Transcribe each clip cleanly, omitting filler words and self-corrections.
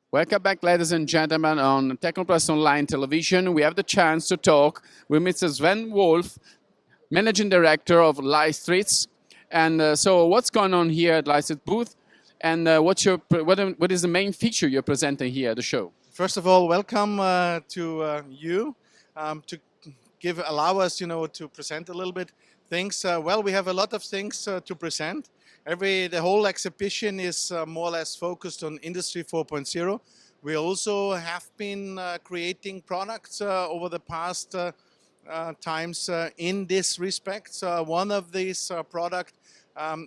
Welcome back, ladies and gentlemen, on Technopress Online Television. We have the chance to talk with Mr. Sven Wolf, Managing Director of Leistritz. And so what's going on here at Leistritz booth? And what is the main feature you're presenting here at the show? First of all, welcome to you to allow us, to present a little bit things. Well, we have a lot of things to present. The whole exhibition is more or less focused on Industry 4.0. We also have been creating products over the past times in this respect. One of these product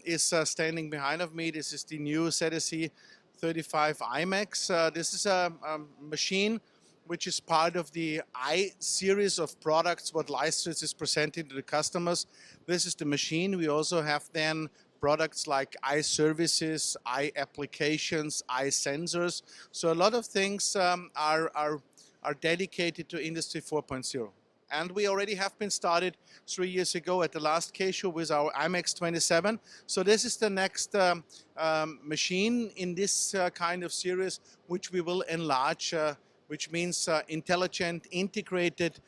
is standing behind of me. This is the new ZSE 35 IMAX. This is a machine which is part of the I series of products what Leistritz is presenting to the customers. This is the machine. We also have then products like I services, I applications, I sensors. So a lot of things are dedicated to Industry 4.0. And we already have been started 3 years ago at the last K-Show with our IMAX 27. So this is the next machine in this kind of series, which we will enlarge, which means intelligent, integrated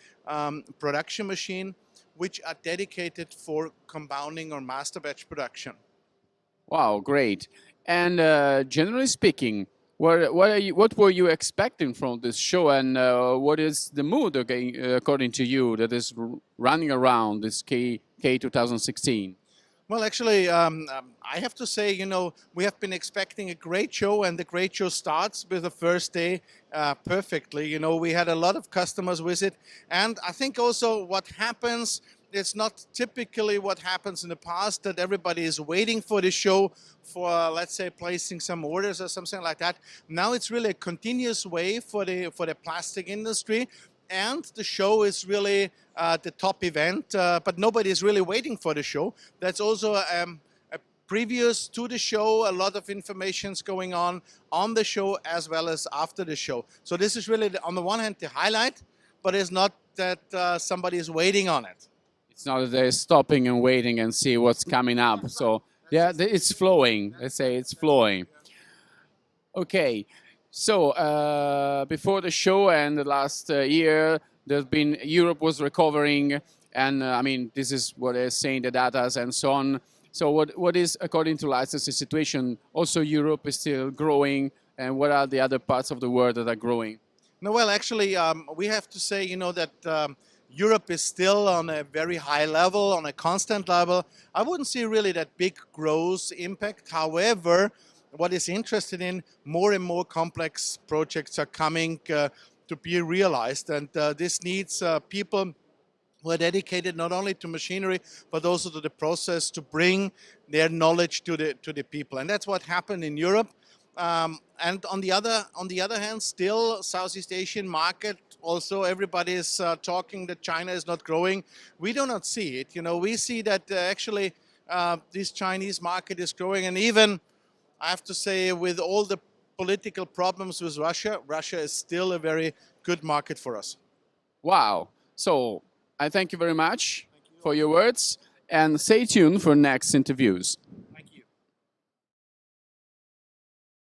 production machine, which are dedicated for compounding or master batch production. Wow, great. And generally speaking, what were you expecting from this show, and what is the mood, according to you, that is running around this K 2016? Well, actually, I have to say, we have been expecting a great show, and the great show starts with the first day perfectly. We had a lot of customers visit, and I think also what happens, it's not typically what happens in the past, that everybody is waiting for the show for, let's say, placing some orders or something like that. Now it's really a continuous way for the plastic industry. And the show is really the top event, but nobody is really waiting for the show. That's also a previous to the show, a lot of information is going on the show as well as after the show. So this is really, on the one hand, the highlight, but it's not that somebody is waiting on it. It's not that they're stopping and waiting and see what's coming up. So yeah, it's flowing. Let's say it's flowing. Okay. So before the show and the last year, Europe was recovering, and I mean, this is what they're saying, the data and so on. So what is, according to Leistritz, the situation? Also, Europe is still growing, and what are the other parts of the world that are growing? No, well, actually, we have to say, that Europe is still on a very high level, on a constant level. I wouldn't see really that big growth impact. However, what is interested in, more and more complex projects are coming to be realized, and this needs people who are dedicated not only to machinery but also to the process, to bring their knowledge to the people, and that's what happened in Europe. And on the other hand, still Southeast Asian market. Also, everybody is talking that China is not growing. We do not see it. We see that actually this Chinese market is growing, and even, I have to say, with all the political problems with Russia, Russia is still a very good market for us. Wow. So I thank you very much for your words, and stay tuned for next interviews.